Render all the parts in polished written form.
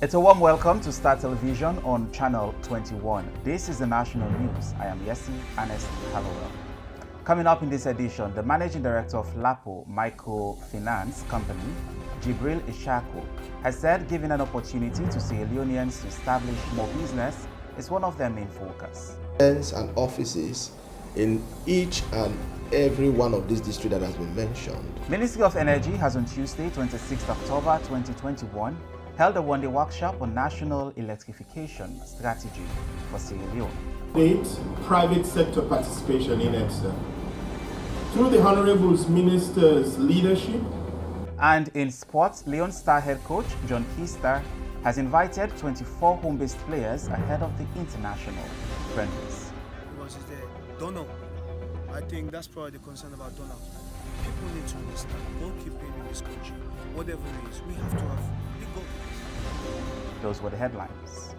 It's a warm welcome to Star Television on Channel 21. This is the national news. I am Yesi Ernest Hallowell. Coming up in this edition, the Managing Director of LAPO Microfinance Company, Jibril Ishaku, has said giving an opportunity to Sierra Leoneans to establish more business is one of their main focus. And offices in each and every one of these districts that has been mentioned. Ministry of Energy has on Tuesday, 26 October 2021, held a one-day workshop on national electrification strategy for Sierra Leone. Private sector participation in EPSA. Through the Honorable Minister's leadership. And in sports, Leon Star head coach John Keister has invited 24 home-based players ahead of the international friendlies. Because it's the donor. I think that's probably the concern about donor. People need to understand goalkeeping in this country, whatever it is, we have to have big goalkeepers. Those were the headlines.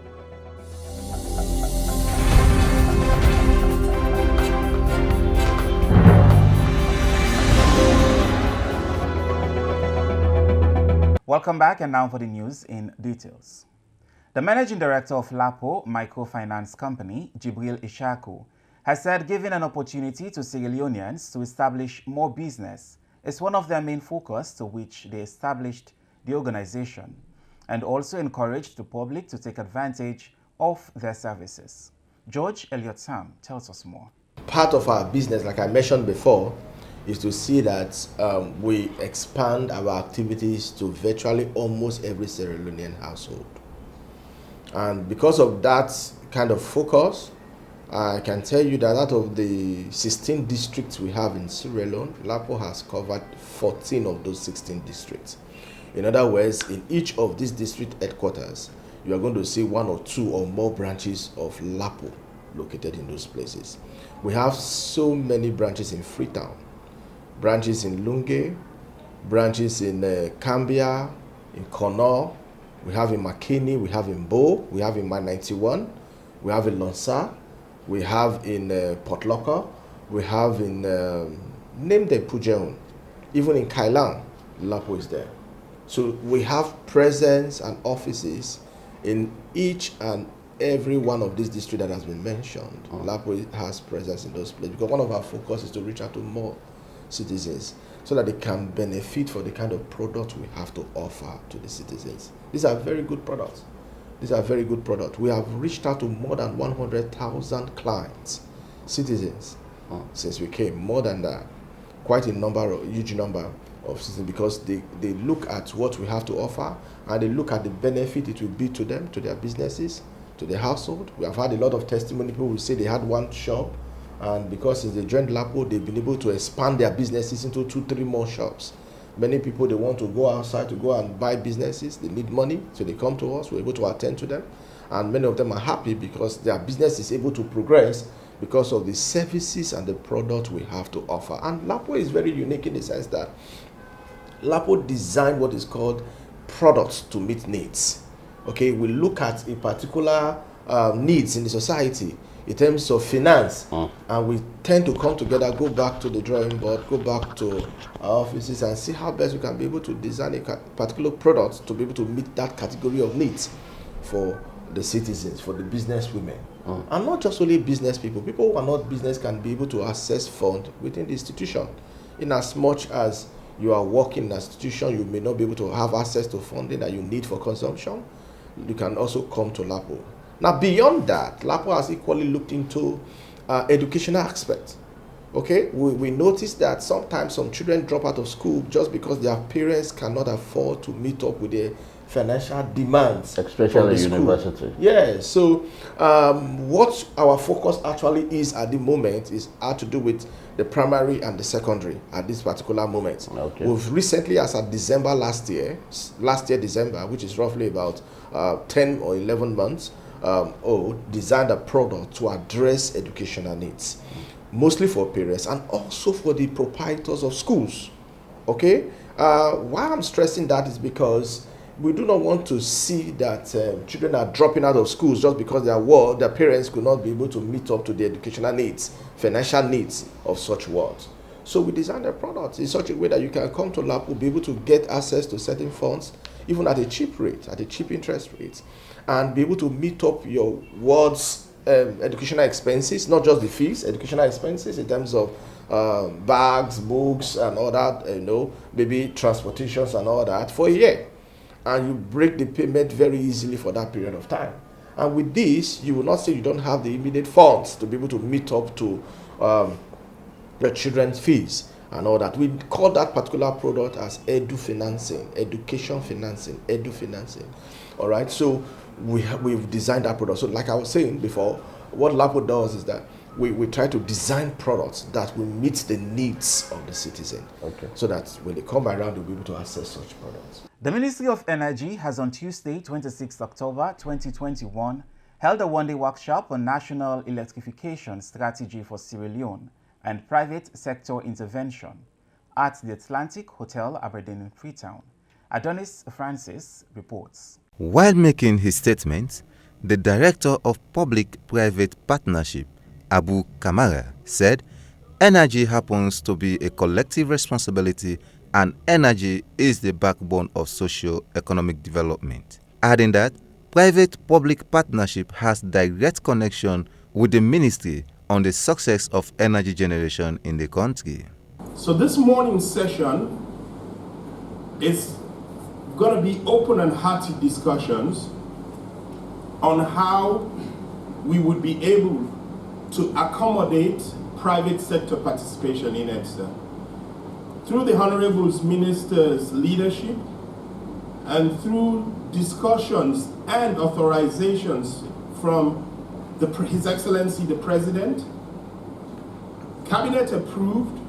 Welcome back, and now for the news in details. The Managing Director of LAPO Microfinance Company, Jibril Ishaku, has said giving an opportunity to Sierra Leoneans to establish more business is one of their main focus, to which they established the organization, and also encouraged the public to take advantage of their services. George Elliott Sam tells us more. Part of our business, like I mentioned before, is to see that we expand our activities to virtually almost every Sierra Leonean household. And because of that kind of focus, I can tell you that out of the 16 districts we have in Sierra Leone, LAPO has covered 14 of those 16 districts. In other words, in each of these district headquarters, you are going to see one or two or more branches of LAPO located in those places. We have so many branches in Freetown, branches in Lunge, branches in Cambia, in Connaught, we have in McKinney, we have in Bo, we have in Mile 91, we have in Lonsa, we have in Port Locker, we have in name the Pujeon, even in Kailan, LAPO is there. So we have presence and offices in each and every one of these districts that has been mentioned. LAPO has presence in those places because one of our focus is to reach out to more citizens so that they can benefit for the kind of product we have to offer to the citizens. These are very good products. These are very good products. We have reached out to more than 100,000 clients, citizens, since we came. More than that, quite a huge number of citizens, because they look at what we have to offer and they look at the benefit it will be to them, to their businesses, to their household. We have had a lot of testimony. People will say they had one shop, and because since they joined LAPO, they've been able to expand their businesses into 2-3 more shops. Many people, they want to go outside to go and buy businesses. They need money, so they come to us. We're able to attend to them. And many of them are happy because their business is able to progress because of the services and the product we have to offer. And LAPO is very unique in the sense that LAPO designed what is called products to meet needs. Okay, we look at a particular needs in the society in terms of finance, and we tend to come together, go back to the drawing board, go back to our offices and see how best we can be able to design a particular product to be able to meet that category of needs for the citizens, for the business women. And not just only business people. People who are not business can be able to access funds within the institution. In as much as you are working in an institution, you may not be able to have access to funding that you need for consumption. You can also come to LAPO. Now, beyond that, LAPO has equally looked into educational aspects. Okay, we noticed that sometimes some children drop out of school just because their parents cannot afford to meet up with their financial demands, especially university. Yeah, so what our focus actually is at the moment is how to do with the primary and the secondary at this particular moment. Okay. We've recently, as of December last year December, which is roughly about 10 or 11 months old, designed a product to address educational needs, mostly for parents and also for the proprietors of schools. Okay, why I'm stressing that is because we do not want to see that children are dropping out of schools just because their parents could not be able to meet up to the educational needs, financial needs of such wards. So we designed a product in such a way that you can come to LAPO, be able to get access to certain funds even at a cheap rate, at a cheap interest rate, and be able to meet up your ward's educational expenses, not just the fees, educational expenses in terms of bags, books, and all that, maybe transportations and all that for a year. And you break the payment very easily for that period of time. And with this, you will not say you don't have the immediate funds to be able to meet up to your children's fees and all that. We call that particular product as education financing. All right, so we've designed that product. So like I was saying before, what LAPO does is that we try to design products that will meet the needs of the citizen, so that when they come around, they'll be able to access such products. The Ministry of Energy has on Tuesday, 26 October 2021, held a one-day workshop on national electrification strategy for Sierra Leone and private sector intervention at the Atlantic Hotel, Aberdeen in Freetown. Adonis Francis reports. While making his statement, the Director of Public-Private Partnership, Abdul Kamara, said energy happens to be a collective responsibility and energy is the backbone of socio-economic development, adding that private-public partnership has direct connection with the ministry on the success of energy generation in the country. So this morning's session is going to be open and hearty discussions on how we would be able to accommodate private sector participation in EDSA. Through the Honorable Minister's leadership and through discussions and authorizations from His Excellency the President, Cabinet approved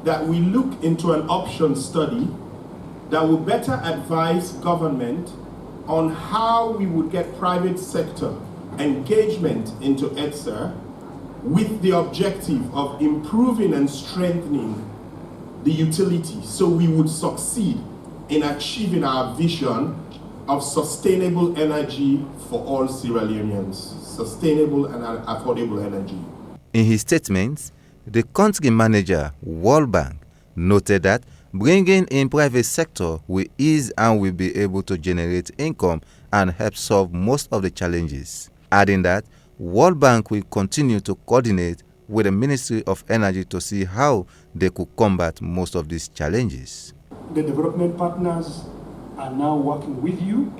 that we look into an option study that will better advise government on how we would get private sector engagement into EDSA with the objective of improving and strengthening the utility so we would succeed in achieving our vision of sustainable energy for all Sierra Leoneans, sustainable and affordable energy. In his statement, the country manager, World Bank, noted that bringing in private sector will ease and will be able to generate income and help solve most of the challenges, adding that World Bank will continue to coordinate with the Ministry of Energy to see how they could combat most of these challenges. The development partners are now working with you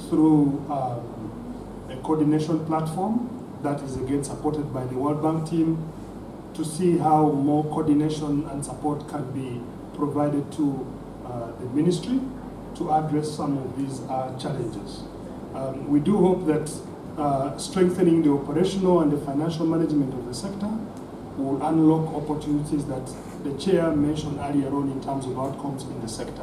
through a coordination platform that is again supported by the World Bank team to see how more coordination and support can be provided to the ministry to address some of these challenges. We do hope that strengthening the operational and the financial management of the sector will unlock opportunities that the chair mentioned earlier on in terms of outcomes in the sector.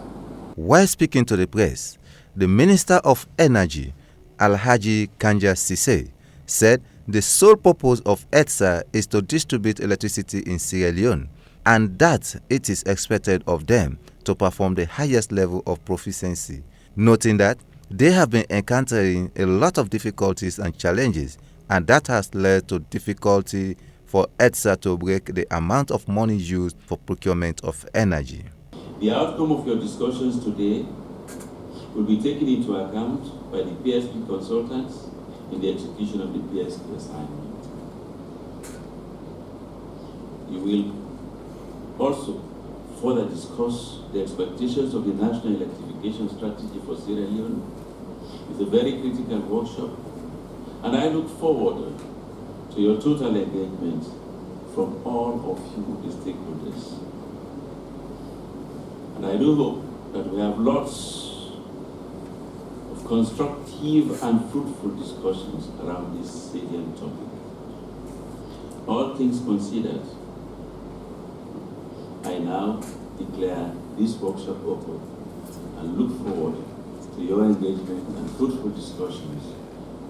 While speaking to the press, the Minister of Energy, Alhaji Kanja Sise, said the sole purpose of EDSA is to distribute electricity in Sierra Leone and that it is expected of them to perform the highest level of proficiency, noting that they have been encountering a lot of difficulties and challenges, and that has led to difficulty for EDSA to break the amount of money used for procurement of energy. The outcome of your discussions today will be taken into account by the PSP consultants in the execution of the PSP assignment. You will also further discuss the expectations of the National Electrification Strategy for Sierra Leone. It's a very critical workshop, and I look forward to your total engagement from all of you, the stakeholders. And I do hope that we have lots of constructive and fruitful discussions around this salient topic. All things considered, I now declare this workshop open and look forward to your engagement and fruitful discussions.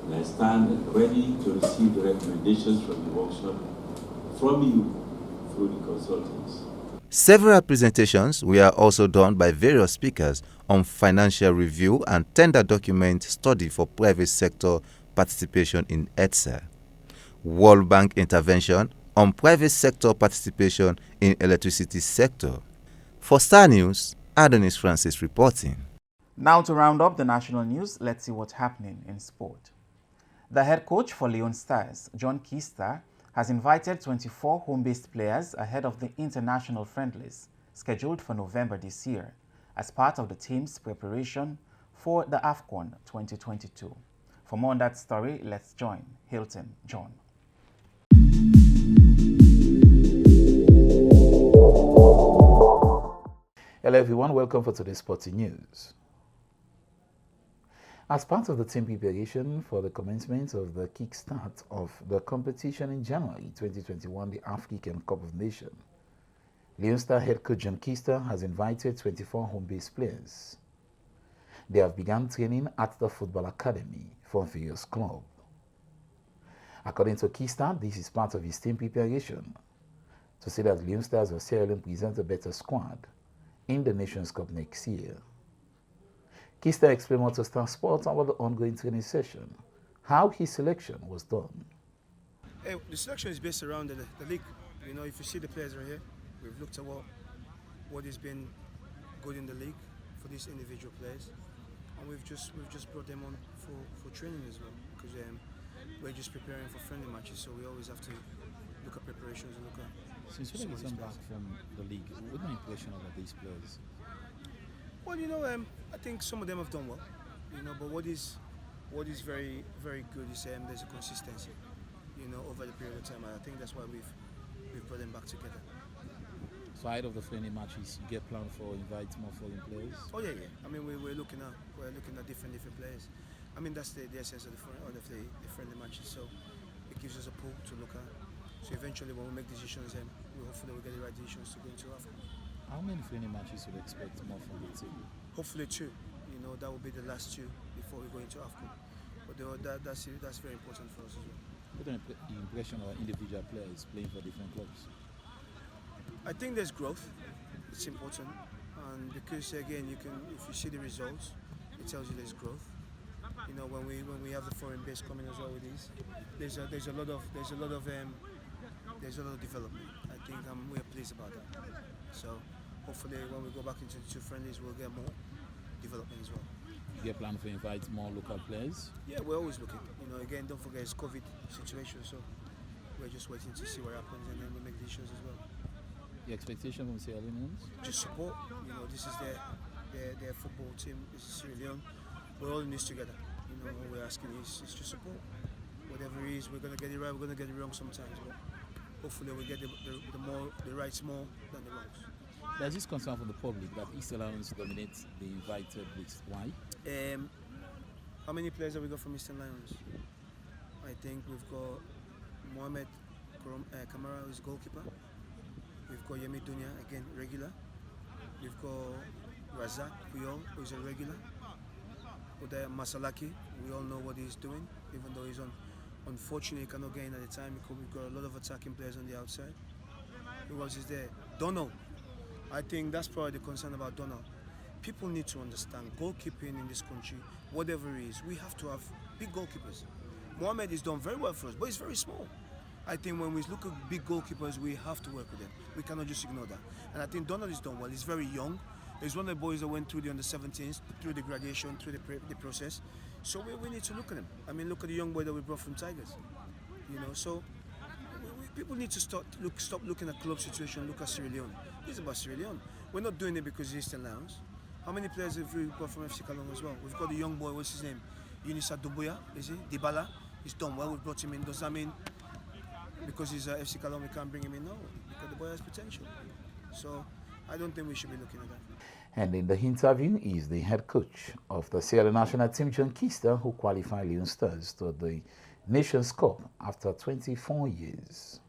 And I stand ready to receive the recommendations from the workshop from you through the consultants. Several presentations were also done by various speakers on financial review and tender document study for private sector participation in EDSA, World Bank intervention on private sector participation in electricity sector. For Star News, Adonis Francis reporting. Now to round up the national news, let's see what's happening in sport. The head coach for Leone Stars, John Kista, has invited 24 home-based players ahead of the international friendlies scheduled for November this year as part of the team's preparation for the AFCON 2022. For more on that story, let's join Hilton John. Hello everyone, welcome for today's sporting news. As part of the team preparation for the commencement of the kickstart of the competition in January 2021, the African Cup of Nations, Leone Star head coach John Kista has invited 24 home-based players. They have begun training at the football academy for various clubs. According to Kista, this is part of his team preparation to see that Leone Stars of Sierra Leone present a better squad in the Nations Cup next year. Kista explained more to Star Sports about the ongoing training session, how his selection was done. The selection is based around the league. You know, if you see the players right here, we've looked at what has been good in the league for these individual players, and we've just brought them on for training as well, because we're just preparing for friendly matches, so we always have to look at preparations and look at. Since you returned back from the league, what's your impression about these players? Well, you know, I think some of them have done well, you know, but what is very, very good is there's a consistency, you know, over the period of time. And I think that's why we've brought them back together. So ahead of the friendly matches, you get planned for invite more foreign players? Oh yeah. I mean, we're looking at different players. I mean, that's the essence of the friendly matches. So it gives us a pool to look at. So eventually, when we make decisions, hopefully we get the right decisions to go into AFCON. How many friendly matches would you expect more from the team? Hopefully 2. You know, that will be the last 2 before we go into AFCON. But that's very important for us as well. What are the impression of individual players playing for different clubs? I think there's growth. It's important, and because again, if you see the results, it tells you there's growth. You know, when we have the foreign base coming as well with these, there's a lot of development. I think we're pleased about that. So hopefully when we go back into the 2 friendlies, we'll get more development as well. You get planned to invite more local players? Yeah, we're always looking. You know, again, don't forget it's COVID situation, so we're just waiting to see what happens, and then we make decisions as well. The expectation from Sierra Leoneans? Just support. You know, this is their football team. This is Sierra Leone. We're all in this together. You know, what we're asking is just support. Whatever it is, we're gonna get it right. We're gonna get it wrong sometimes, but hopefully we get the rights more than the wrongs. There's this concern from the public that East Lions dominate the invited list. Why? How many players have we got from Eastern Lions? I think we've got Mohamed Kamara, who's goalkeeper. We've got Yemi Dunya, again, regular. We've got Razak Puyol, who's a regular. Udaya Masalaki, we all know what he's doing, even though he's unfortunately he cannot get in at the time. We've got a lot of attacking players on the outside. Who else is there? Donald. I think that's probably the concern about Donald. People need to understand goalkeeping in this country, whatever it is, we have to have big goalkeepers. Mohamed has done very well for us, but he's very small. I think when we look at big goalkeepers, we have to work with them. We cannot just ignore that. And I think Donald has done well. He's very young. He's one of the boys that went through the under-17s, through the graduation, through the process. So we need to look at him. I mean, look at the young boy that we brought from Tigers. You know, so people need to stop looking at club situation. Look at Sierra Leone. This is about Sierra Leone. We're not doing it because he's Eastern Lions. How many players have we got from FC Kalong as well? We've got the young boy. What's his name? Unisa Dubuya, is he? Dybala. He's done well. We brought him in. Does that mean because he's FC Kalong we can't bring him in? No, because the boy has potential. So I don't think we should be looking at that. And in the interview is the head coach of the Sierra national team, John Kista, who qualified Leone Stars to the Nations Cup after 24 years.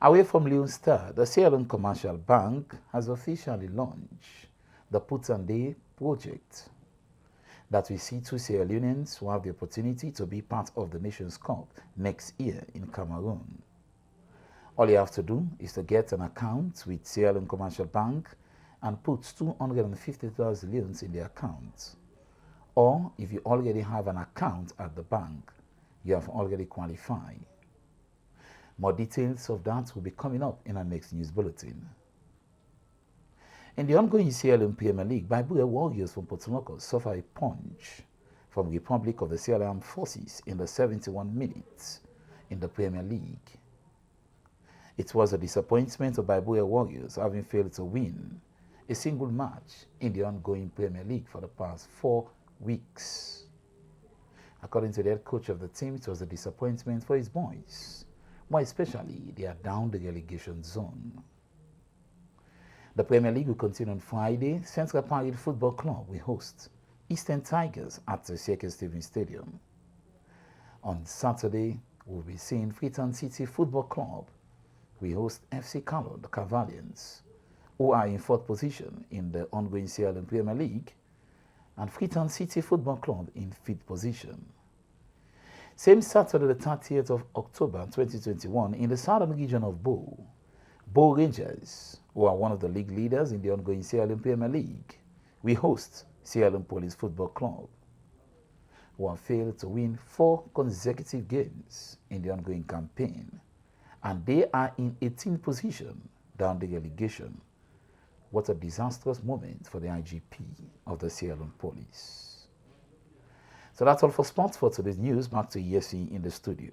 Away from Leone Star, the Sierra Leone Commercial Bank has officially launched the Put and Day project that will see 2 Sierra Leoneans who have the opportunity to be part of the Nations Cup next year in Cameroon. All you have to do is to get an account with Sierra Leone Commercial Bank and put 250,000 leones in the account. Or if you already have an account at the bank, you have already qualified. More details of that will be coming up in our next news bulletin. In the ongoing Sierra Leone Premier League, Brigadeir Warriors from Porto suffer a punch from the Republic of the Sierra Leone Forces in the 71 minutes in the Premier League. It was a disappointment of Brigadeir Warriors having failed to win a single match in the ongoing Premier League for the past 4 weeks. According to the head coach of the team, it was a disappointment for his boys, more especially they are down the relegation zone. The Premier League will continue on Friday. Central Parade Football Club will host Eastern Tigers at the Sierra Stephen Stadium. On Saturday, we'll be seeing Freetown City Football Club. We host FC Carlo, the Cavaliers, who are in 4th position in the ongoing Sierra Leone Premier League, and Freetown City Football Club in 5th position. Same Saturday, the 30th of October 2021, in the southern region of Bo Rangers, who are one of the league leaders in the ongoing Sierra Leone Premier League, we host Sierra Leone Police Football Club, who have failed to win 4 consecutive games in the ongoing campaign, and they are in 18th position down the relegation. What a disastrous moment for the IGP of the Sierra Leone Police. So that's all for sports for today's news. Back to ESC in the studio.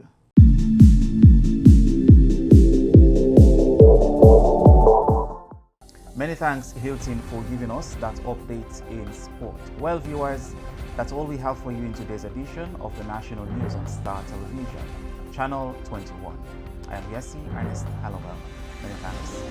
Many thanks, Hilton, for giving us that update in sport. Well, viewers, that's all we have for you in today's edition of the National News on Star Television, Channel 21. I am Yessi Ernest Halobel. Many thanks.